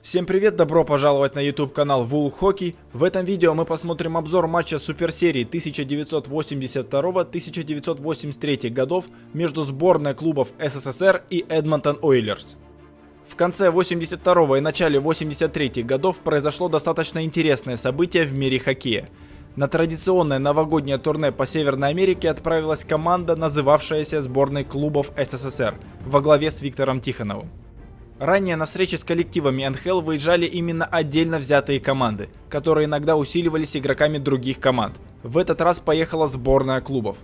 Всем привет, добро пожаловать на YouTube канал Хоккей. В этом видео мы посмотрим обзор матча Суперсерии 1982-1983 годов между сборной клубов СССР и Эдмонтон Ойлерс. В конце 82 и начале 83 годов произошло достаточно интересное событие в мире хоккея. На традиционное новогоднее турне по Северной Америке отправилась команда, называвшаяся сборной клубов СССР, во главе с Виктором Тихоновым. Ранее на встречи с коллективами НХЛ выезжали именно отдельно взятые команды, которые иногда усиливались игроками других команд. В этот раз поехала сборная клубов.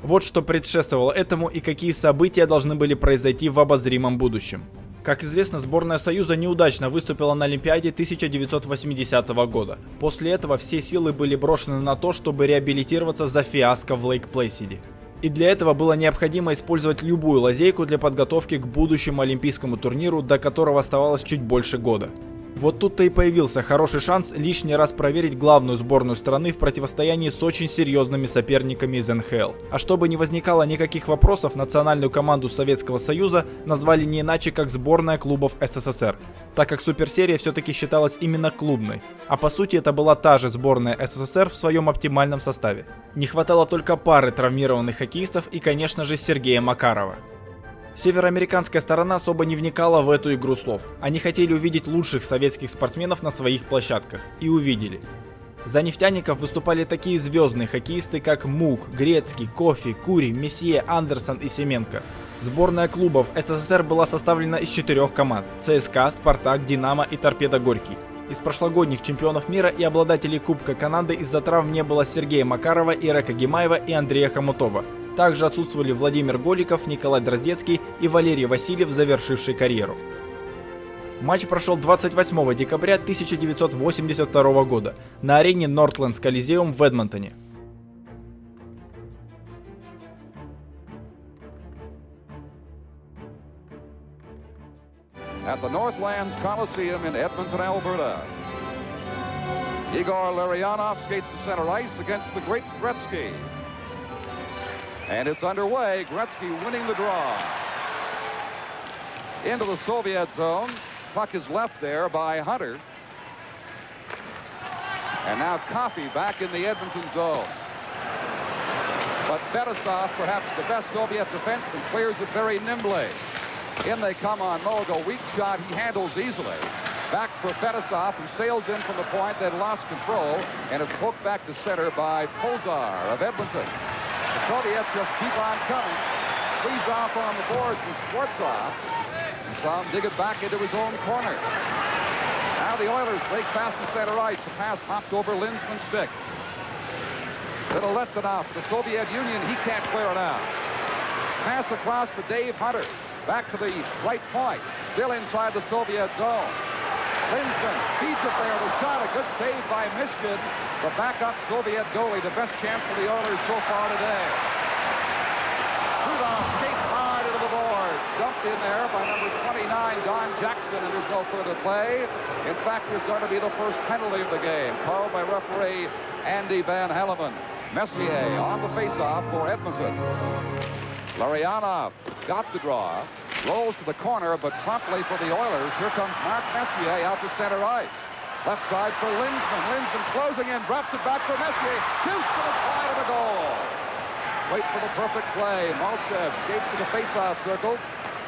Вот что предшествовало этому и какие события должны были произойти в обозримом будущем. Как известно, сборная Союза неудачно выступила на Олимпиаде 1980 года. После этого все силы были брошены на то, чтобы реабилитироваться за фиаско в Лейк-Плэйсиде. И для этого было необходимо использовать любую лазейку для подготовки к будущему олимпийскому турниру, до которого оставалось чуть больше года. Вот тут-то и появился хороший шанс лишний раз проверить главную сборную страны в противостоянии с очень серьезными соперниками из НХЛ. А чтобы не возникало никаких вопросов, национальную команду Советского Союза назвали не иначе как сборная клубов СССР, так как Суперсерия все-таки считалась именно клубной. А по сути это была та же сборная СССР в своем оптимальном составе. Не хватало только пары травмированных хоккеистов и, конечно же, Сергея Макарова. Североамериканская сторона особо не вникала в эту игру слов. Они хотели увидеть лучших советских спортсменов на своих площадках. И увидели. За нефтяников выступали такие звездные хоккеисты, как Мук, Грецкий, Кофи, Кури, Месье, Андерсон и Семенко. Сборная клубов СССР была составлена из 4 команд – ЦСКА, Спартак, Динамо и Торпедо Горький. Из прошлогодних чемпионов мира и обладателей Кубка Канады из-за травм не было Сергея Макарова, Ирека Гимаева и Андрея Хомутова. Также отсутствовали Владимир Голиков, Николай Дроздецкий и Валерий Васильев, завершивший карьеру. Матч прошел 28 декабря 1982 года на арене Нортлендс Колизеум в Эдмонтоне. At the Northlands Coliseum in Edmonton, Alberta. Igor Larionov skates to center ice against the great GRETCKI. And it's underway. GRETCKI winning the draw. Into the Soviet zone. Puck is left there by Hunter. And now Coffey back in the Edmonton zone. But Fetisov, perhaps the best Soviet defenseman, clears it very nimbly. In they come on Mogo. Weak shot he handles easily. Back for Fetisov, who sails in from the point, then lost control. And it's poked back to center by Pozar of Edmonton. The Soviets just keep on coming. Squeeze off on the boards with Schwartzov. And saw him dig it back into his own corner. Now the Oilers break past the center ice. The pass hopped over Lindsman's stick. Little Letvinov, the Soviet Union, he can't clear it out. Pass across to Dave Hunter. Back to the right point. Still inside the Soviet zone. Lindsman feeds it there. The shot, a good save by Mishkin. The backup Soviet goalie, the best chance for the Oilers so far today. Rudolph skates hard into the board. Dumped in there by number 29, Don Jackson, and there's no further play. In fact, there's going to be the first penalty of the game, called by referee Andy Van Helleman. Messier on the faceoff for Edmonton. Larionov got the draw. Rolls to the corner, but promptly for the Oilers, here comes Mark Messier out to center ice. Left side for Lindsman. Lindsman closing in, drops it back for Messier. Shoots and it's wide of the goal. Wait for the perfect play. Malchev skates to the face-off circle.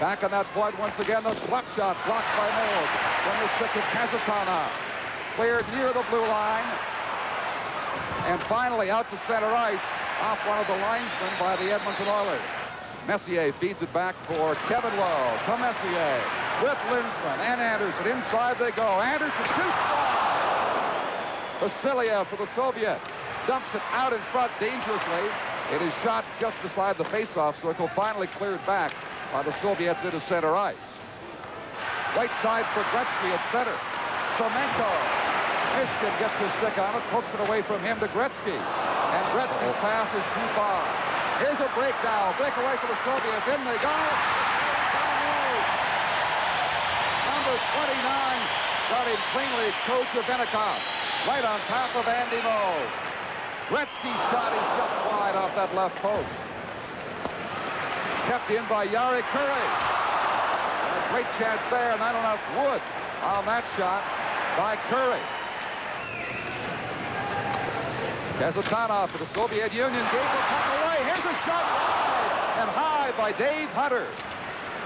Back on that point once again. The slap shot blocked by Moog. From the stick of Kazatana. Cleared near the blue line. And finally out to center ice off one of the linesmen by the Edmonton Oilers. Messier feeds it back for Kevin Lowe. To Messier with Lindsman and Anderson. Inside they go. Anderson shoots. Vasiliev for the Soviets. Dumps it out in front dangerously. It is shot just beside the face-off circle. Finally cleared back by the Soviets into center ice. Right side for GRETCKI at center. Semenko. Mishkin gets his stick on it. Pokes it away from him to GRETCKI. And GRETCKI's pass is too far. Here's a breakdown. Breakaway for the Soviets. In they go. Number 29 got him cleanly. Kochevenikov. Right on top of Andy Moe. GRETCKI's shot is just wide off that left post. Kept in by Yari Curry. A great chance there, not enough wood. on that shot by Curry. Kazatanov for the Soviet Union gave the puck away. Here's a shot wide and high by Dave Hunter.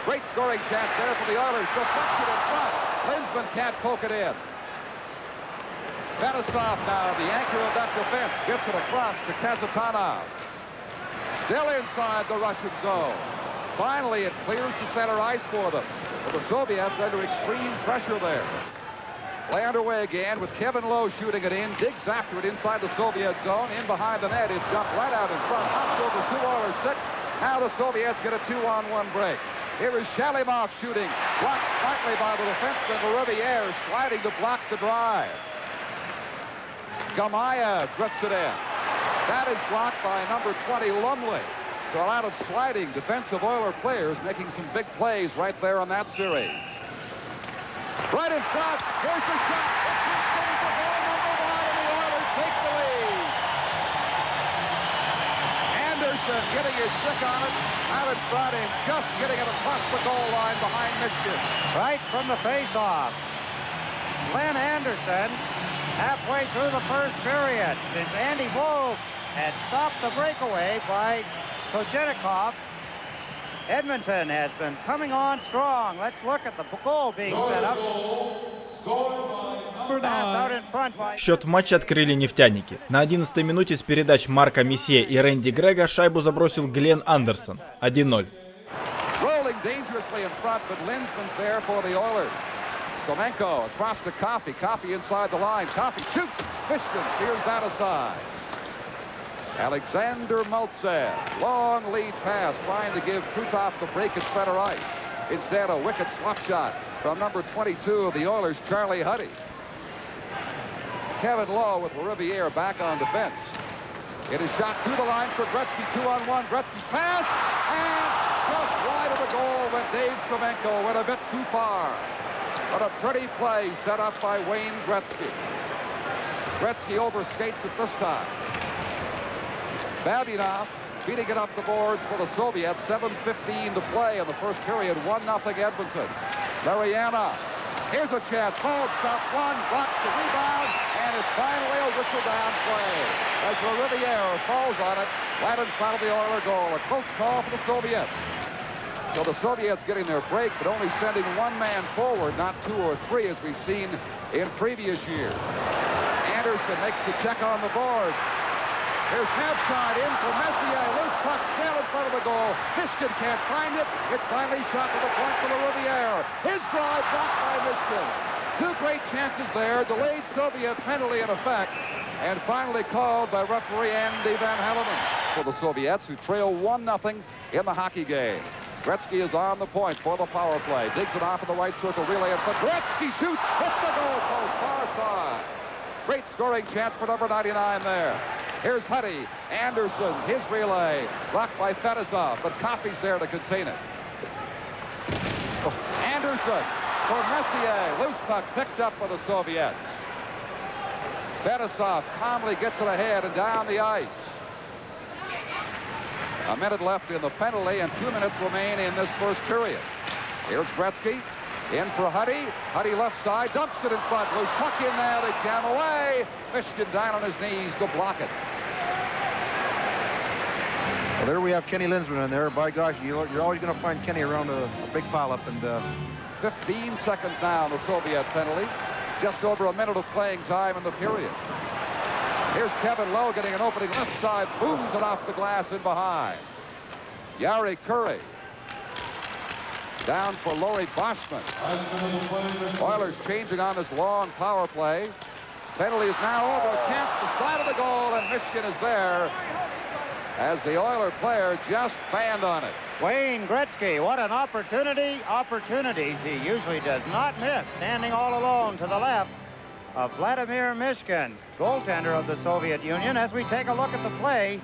Great scoring chance there for the Oilers. Deflection in front. Linsman can't poke it in. Fetisov now, the anchor of that defense, gets it across to Kazatanov. Still inside the Russian zone. Finally, it clears to center ice for them. But the Soviets under extreme pressure there. Play underway again with Kevin Lowe shooting it in. Digs after it inside the Soviet zone. In behind the net. It's jumped right out in front. Hops over 2 Oilers sticks. Now the Soviets get a 2-on-1 break. Here is Shalimov shooting. Blocked smartly by the defenseman Riviere, sliding to block the drive. Gamaya drifts it in. That is blocked by number 20, Lumley. So a lot of sliding defensive Oiler players making some big plays right there on that series. Right in front. Here's the shot. It's in for goal number 1, and the Oilers take the lead. Anderson getting his stick on it. Out in front and just getting it across the goal line behind Michigan. Right from the face-off. Glenn Anderson, halfway through the first period, since Andy Wolf had stopped the breakaway by Kochenikov. Edmonton has been coming on strong. Let's look at the goal being set up. Pass out in front by... Счет в матче открыли нефтяники. На 11-й минуте с передач Марка Месье и Рэнди Грега шайбу забросил Глен Андерсон. 1-0. Rolling dangerously in front, but Linsman's there for the Oilers. Somenko across to Coffey. Coffey inside the line. Coffey shoots. Fishkin steers that aside. Alexander Maltsev. Long lead pass trying to give Krutov the break at center ice. Instead, a wicked slap shot from number 22 of the Oilers, Charlie Huddy. Kevin Lowe with Riviere back on defense. It is shot to the line for Gretzky. 2-on-1. Gretzky's pass. And just wide of the goal went Dave Somenko. Went a bit too far. But a pretty play set up by Wayne Gretzky. Gretzky overskates it this time. Babinov beating it up the boards for the Soviets. 7:15 to play in the first period. 1-0 Edmonton. Mariana. Here's a chance. Hold, stop one, blocks the rebound, and it's finally a whistle down play. As Riviere falls on it, right in front of the Oiler goal. A close call for the Soviets. So the Soviets getting their break, but only sending one man forward, not 2 or 3 as we've seen in previous years. Anderson makes the check on the board. Here's Habshot in for Messier. Loose puck still in front of the goal. Fishkin can't find it. It's finally shot to the point for the Riviere. His drive blocked by Michigan. 2 great chances there. Delayed Soviet penalty in effect. And finally called by referee Andy Van Hellemond for the Soviets, who trail 1-0 in the hockey game. Gretzky is on the point for the power play. Digs it off in the right circle. Relay in front. Gretzky shoots. Hits the goal post. Far side. Great scoring chance for number 99 there. Here's Huddy. Anderson, his relay. Blocked by Fetisov, but Coffey's there to contain it. Anderson for Messier. Loose puck picked up by the Soviets. Fetisov calmly gets it ahead and down the ice. A minute left in the penalty and 2 minutes remain in this first period. Here's Gretzky. In for Huddy. Huddy left side, dumps it in front. Loose puck in there, they jam away. Michigan down on his knees to block it. Well, there we have Kenny Linsman in there. By gosh, you're always going to find Kenny around a big pileup. And 15 seconds now on the Soviet penalty. Just over a minute of playing time in the period. Here's Kevin Lowe getting an opening left side. Booms it off the glass in behind. Yari Curry. Down for Laurie Boschman. Oilers changing on this long power play. Penalty is now over. A chance to side of the goal, and Michigan is there as the Oiler player just banned on it. Wayne Gretzky, what an opportunity. Opportunities he usually does not miss. Standing all alone to the left of Vladimir Mishkin, goaltender of the Soviet Union. As we take a look at the play,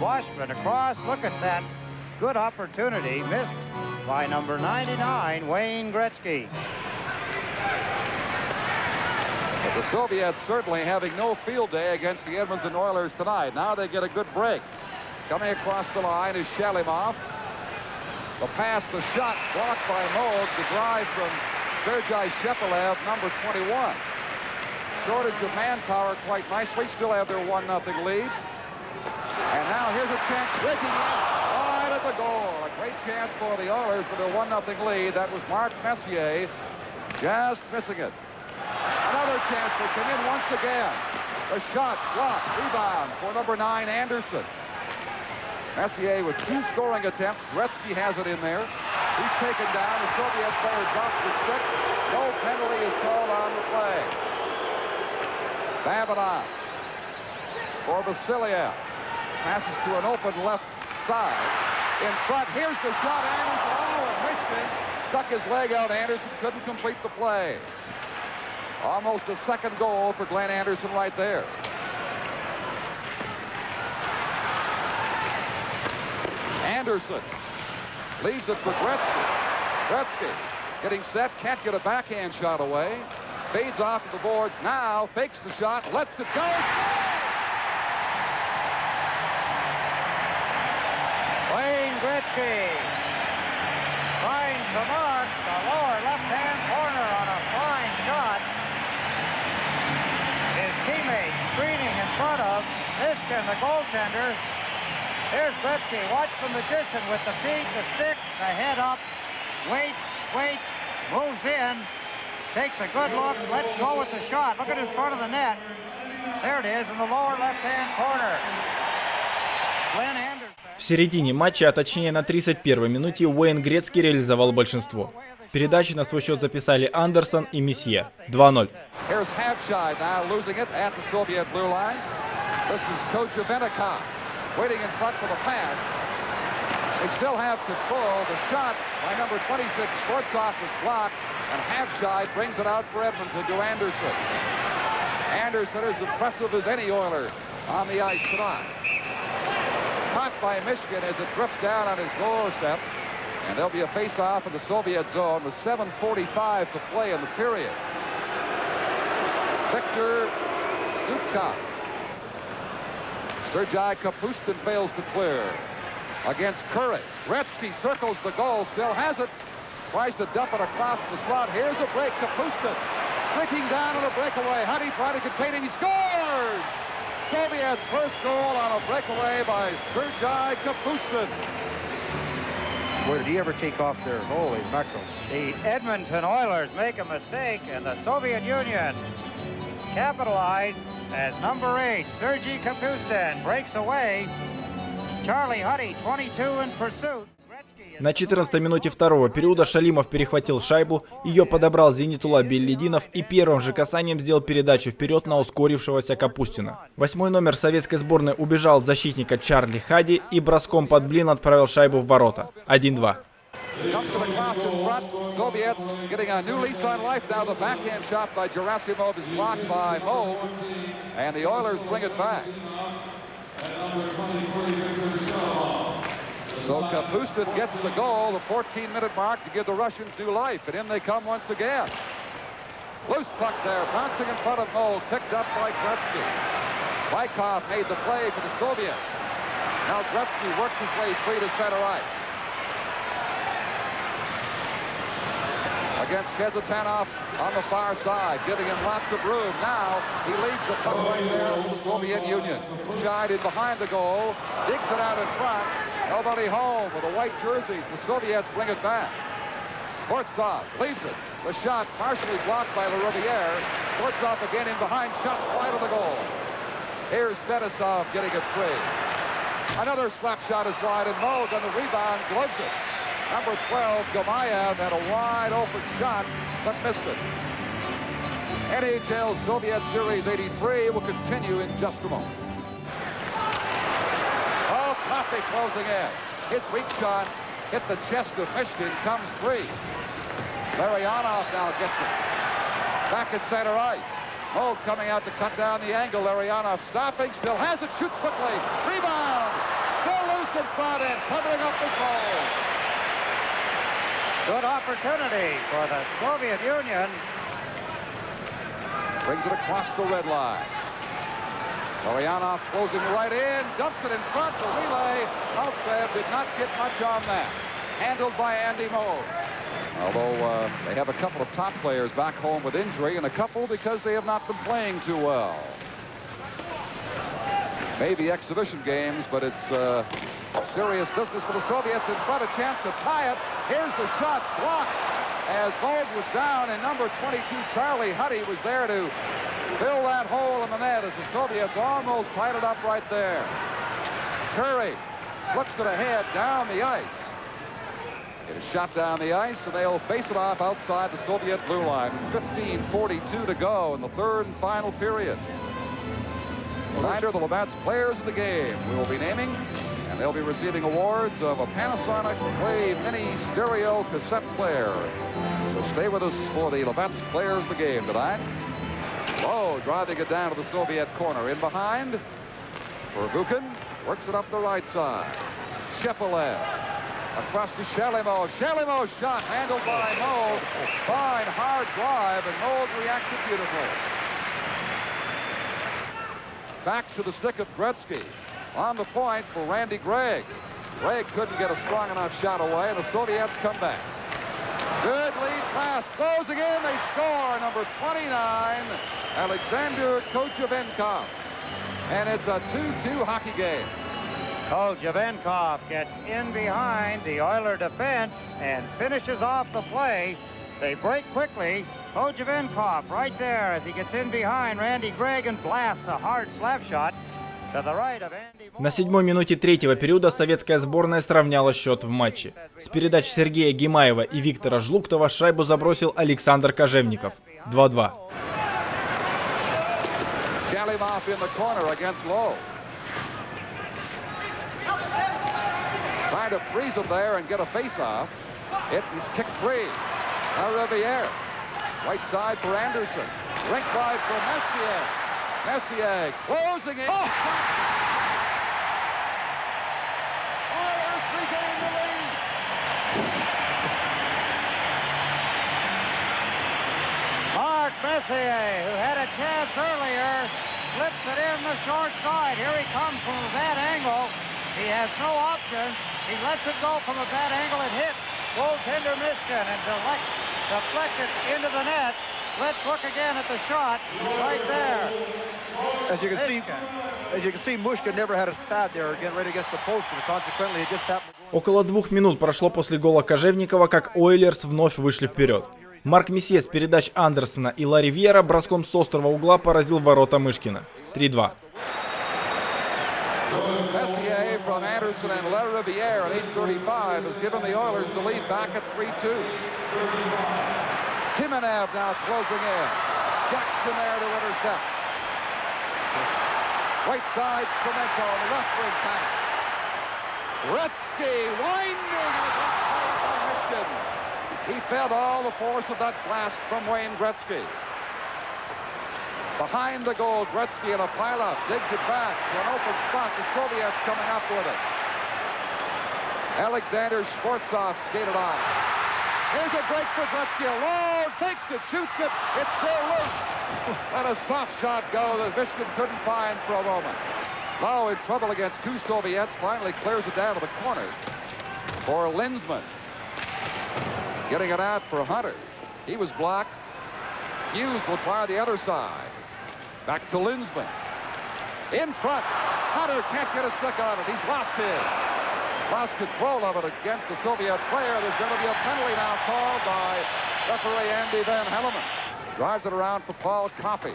Boschman across. Look at that good opportunity missed by number 99, Wayne Gretzky. But the Soviets certainly having no field day against the Edmonton Oilers tonight. Now they get a good break. Coming across the line is Shalimov. The pass, the shot blocked by Moog. The drive from Sergei Shepelev, number 21. Shortage of manpower quite nicely. Still have their 1-0 lead. And now here's a chance. Breaking in wide at the goal. A great chance for the Oilers for their 1-0 lead. That was Mark Messier just missing it. Another chance. They come in once again. The shot blocked. Rebound for number 9, Anderson. Messier with 2 scoring attempts. Gretzky has it in there. He's taken down. The Soviet player drops the stick. No penalty is called on the play. Babinov for Vasiliev. Passes to an open left side. In front, here's the shot. Anderson, oh, and Michigan stuck his leg out. Anderson couldn't complete the play. Almost a second goal for Glenn Anderson right there. Anderson leaves it for Gretzky. Gretzky getting set, can't get a backhand shot away. Fades off the boards now, fakes the shot, lets it go. Wayne Gretzky finds the mark, the lower left-hand corner on a fine shot. His teammates screening in front of Mishkin, the goaltender. Here's Gretzky. Watch the magician with the feet, the stick, the head up. Waits, moves in, takes a good look. Let's go with the shot. Look at it in front of the net. There it is in the lower left-hand corner. Glenn Anderson. В середине матча, а точнее на 31-й минуте, Уэйн Грецкий реализовал большинство. Передачи на свой счет записали Андерсон и Месье. 2-0. Here's Habshai now losing it at the Soviet blue line. This is Kochevenikov waiting in front for the pass. They still have control. The shot by number 26, Schwarzkopf, is blocked, and Habshai brings it out for Edmonton to Anderson. Anderson is impressive as any Oiler on the ice tonight. Caught by Michigan as it drifts down on his doorstep, and there'll be a face-off in the Soviet zone with 7:45 to play in the period. Victor Zubkov. Sergei Kapustin fails to clear against Curry. Gretzky circles the goal, still has it. Tries to dump it across the slot. Here's a break. Kapustin breaking down on a breakaway. Huddy trying to contain it. He scores! Soviets' first goal on a breakaway by Sergei Kapustin. Boy, did he ever take off there. Holy mackerel. The Edmonton Oilers make a mistake, and the Soviet Union capitalize as number 8, Sergei Kapustin, breaks away. Charlie Huddy, 22 in pursuit. На 14-й минуте второго периода Шалимов перехватил шайбу, ее подобрал Зенитула Беллидинов и первым же касанием сделал передачу вперед на ускорившегося Капустина. 8-й номер советской сборной убежал от защитника Чарли Хади и броском под блин отправил шайбу в ворота. 1-2. Comes to the cross in front. Soviets getting a new lease on life now. The backhand shot by Gerasimov is blocked by Moe, and the Oilers bring it back. So Kapustin gets the goal, the 14-minute mark, to give the Russians new life, and in they come once again. Loose puck there, bouncing in front of Moe, picked up by Gretzky. Lykov made the play for the Soviets. Now Gretzky works his way free to center ice. Against Kezitanov on the far side, giving him lots of room. Now he leads the puck right there to the Soviet Union. Shied in behind the goal, digs it out in front. Nobody home with the white jerseys. The Soviets bring it back. Schwarzkopf leaves it. The shot partially blocked by LaRiviere. Schwarzkopf again in behind, shot wide of the goal. Here's Fetisov getting it free. Another slap shot is wide, and Moe on the rebound gloves it. Number 12, Gamayev, had a wide open shot, but missed it. NHL Soviet Series 83 will continue in just a moment. Oh, Coffey closing in. His weak shot hit the chest of Michigan, comes free. Larionov now gets it. Back at center ice. Moe coming out to cut down the angle. Larionov stopping, still has it, shoots quickly. Rebound! Still loose in front and covering up the goal. Good opportunity for the Soviet Union. Brings it across the red line. Larionov closing right in, dumps it in front, the relay. Maltsev did not get much on that. Handled by Andy Moe. Although they have a couple of top players back home with injury and a couple because they have not been playing too well. Maybe exhibition games, but it's serious business for the Soviets. In front, a chance to tie it. Here's the shot blocked as Vogue was down, and number 22, Charlie Huddy, was there to fill that hole in the net as the Soviets almost tied it up right there. Curry flips it ahead down the ice. It is shot down the ice, and they'll face it off outside the Soviet blue line. 15:42 to go in the third and final period. Reminder, the Labatt's players of the game we will be naming, and they'll be receiving awards of a Panasonic Play Mini Stereo Cassette Player. So stay with us for the Labatt's players of the game tonight. Lowe driving it down to the Soviet corner. In behind, Verbuchen works it up the right side. Shepelev across to Shelimo. Shelimo's shot handled by Mold. Fine, hard drive, and Mold reacted beautifully. Back to the stick of Gretzky. On the point for Randy Gregg. Gregg couldn't get a strong enough shot away, and the Soviets come back. Good lead pass. Closing in, they score. Number 29, Alexander Kochevenkov. And it's a 2-2 hockey game. Kochevenkov gets in behind the Oiler defense and finishes off the play. They break quickly. Kochevenkov right there as he gets in behind Randy Gregg and blasts a hard slap shot to the right of Andy. На 7-й минуте третьего периода советская сборная сравняла счет в матче. С передач Сергея Гимаева и Виктора Жлуктова шайбу забросил Александр Кожевников. 2-2. Shalimov in the corner against Lowe. Trying to freeze him there and get a face-off. It is kicked free. Now Riviere. Right side for Anderson. Rink drive for Messier. Messier closing it. Oh! Oilers regain the lead. Mark Messier, who had a chance earlier, slips it in the short side. Here he comes from a bad angle. He has no options. He lets it go from a bad angle and hit goaltender Mishkin and deflected into the net. Let's look again at the shot right there. As you can see, Mushkin never had his pad there again right against the post, and consequently it just happened. Около 2 минут прошло после гола Кожевникова, как Ойлерс вновь вышли вперед. Марк Месье с передач Андерсона и Ла Ривьера броском с острого угла поразил ворота Мышкина. 3-2. Messier from Anderson and La Riviere at 8:35 has given the Oilers the lead back at 3-2. Timonev now closing in. Jackson there to intercept. Right side, Cemento, the left wing pass. Gretzky winding by Michigan. He felt all the force of that blast from Wayne Gretzky. Behind the goal, Gretzky in a pile-up, digs it back to an open spot. The Soviets coming up with it. Alexander Schwartzov skated on. Here's a break for Gretzky. Alone, takes it, shoots it. It's still loose. Let a soft shot go that Michigan couldn't find for a moment. Lowe in trouble against two Soviets. Finally clears it down to the corner for Lindsman. Getting it out for Hunter. He was blocked. Hughes will try the other side. Back to Lindsman. In front. Hunter can't get a stick on it. He's lost control of it against the Soviet player. There's going to be a penalty now called by referee Andy Van Hellemond. Drives it around for Paul Coffey.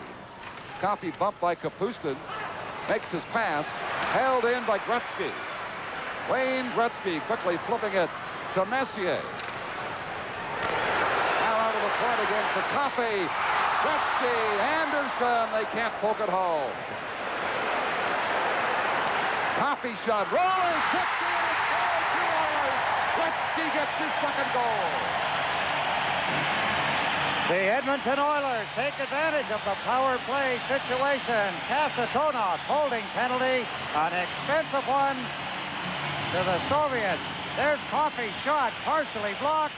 Coffey bumped by Kapustin. Makes his pass. Held in by Gretzky. Wayne Gretzky quickly flipping it to Messier. Now out of the point again for Coffey. Gretzky, Anderson, they can't poke it home. Coffey shot, rolling, kicked in, it's goal, 2 Oilers. Gretzky gets his second goal. The Edmonton Oilers take advantage of the power play situation. Kasatonov holding penalty, an expensive one to the Soviets. There's Coffey's shot, partially blocked.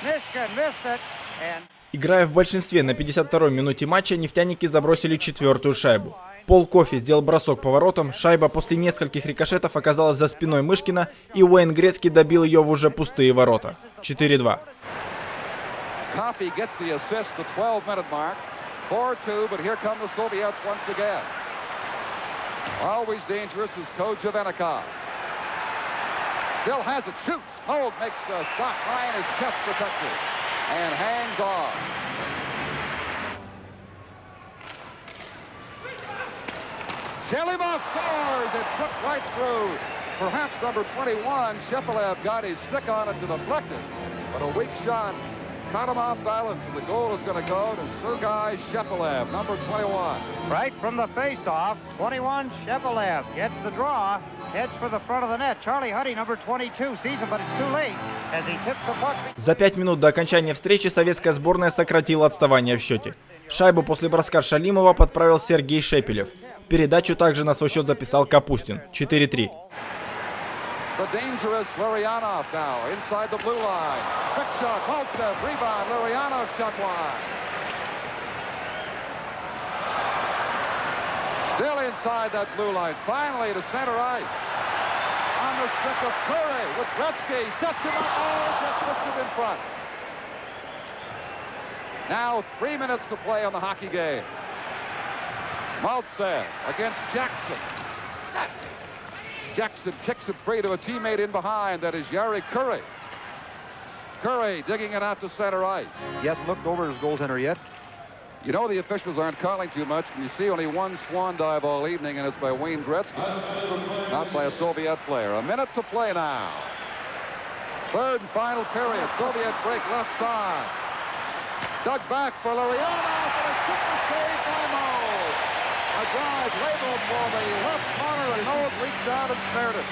Mishkin missed it, and Играя в большинстве на 52-й минуте матча, нефтяники забросили 4-ю шайбу. Пол Кофи сделал бросок по воротам, шайба после нескольких рикошетов оказалась за спиной Мышкина, и Уэйн Грецкий добил ее в уже пустые ворота. 4-2. Coffey gets the assist, the 12-minute mark. 4-2, but here come the Soviets once again. Always dangerous is Kojevenikov. Still has it, shoots. Mold makes a stop high in his chest protector and hangs on. Shelimov scores. It slipped right through. Perhaps number 21, Shepelev, got his stick on it to deflect it, but a weak shot caught him off balance, and the goal is going to go to Sergei Shepelev, number 21. Right from the face-off, 21 Shepelev gets the draw, heads for the front of the net. Charlie Huddy, number 22, sees him, but it's too late as he tips the puck. За 5 минут до окончания встречи советская сборная сократила отставание в счете. Шайбу после броска Шалимова подправил Сергей Шепелев. Передачу также на свой счет записал Капустин. 4-3. The dangerous Larionov now inside the blue line. Quick shot, Maltsev, rebound, Larionov shot wide. Still inside that blue line, finally to center ice. On the stick of Curry with Gretzky, sets him up, oh, just missed him in front. Now 3 minutes to play on the hockey game. Maltsev against Jackson. Jackson kicks it free to a teammate in behind. That is Yari Curry. Curry digging it out to center ice. He hasn't looked over his goaltender yet. You know the officials aren't calling too much when you see only one swan dive all evening, and it's by Wayne Gretzky, not by a Soviet player. A minute to play now. Third and final period. Soviet break left side. Dug back for Larionov, and a super save by Mold. A drive labeled for the left corner, and Mold reached out and snared it.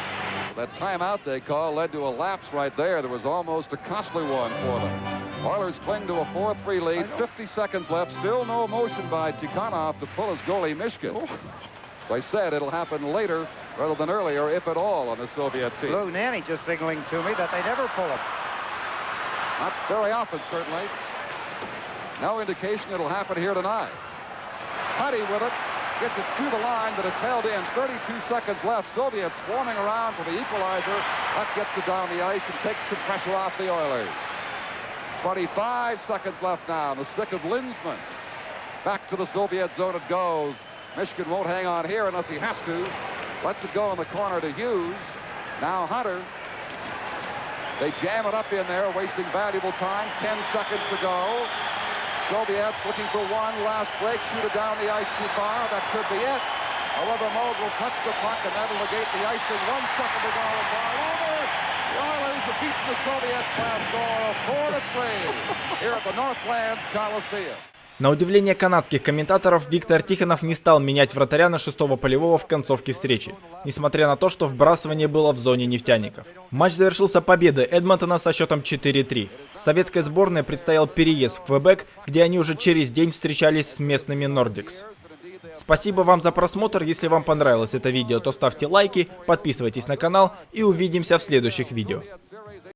That timeout they call led to a lapse right there. There was almost a costly one for them. Oilers cling to a 4-3 lead. 50 seconds left. Still no motion by Tikhonov to pull his goalie Mishkin. So I said it'll happen later rather than earlier, if at all, on the Soviet team. Lou Nanny just signaling to me that they never pull him. Not very often, certainly. No indication it'll happen here tonight. Huddy with it. Gets it to the line, but it's held in. 32 seconds left. Soviets swarming around for the equalizer. That gets it down the ice and takes some pressure off the Oilers. 25 seconds left now. The stick of Lindsman. Back to the Soviet zone it goes. Mishkin won't hang on here unless he has to. Lets it go in the corner to Hughes. Now Hunter. They jam it up in there, wasting valuable time. 10 seconds to go. Soviets looking for one last break, shoot it down the ice too far. That could be it. However, Mold will touch the puck, and that'll negate the icing. 1 second to go, and ball over. The Oilers have beaten the Soviets by a score of 4-3 here at the Northlands Coliseum. На удивление канадских комментаторов, Виктор Тихонов не стал менять вратаря на 6-го полевого в концовке встречи, несмотря на то, что вбрасывание было в зоне нефтяников. Матч завершился победой Эдмонтона со счетом 4-3. Советской сборной предстоял переезд в Квебек, где они уже через день встречались с местными Нордикс. Спасибо вам за просмотр. Если вам понравилось это видео, то ставьте лайки, подписывайтесь на канал и увидимся в следующих видео.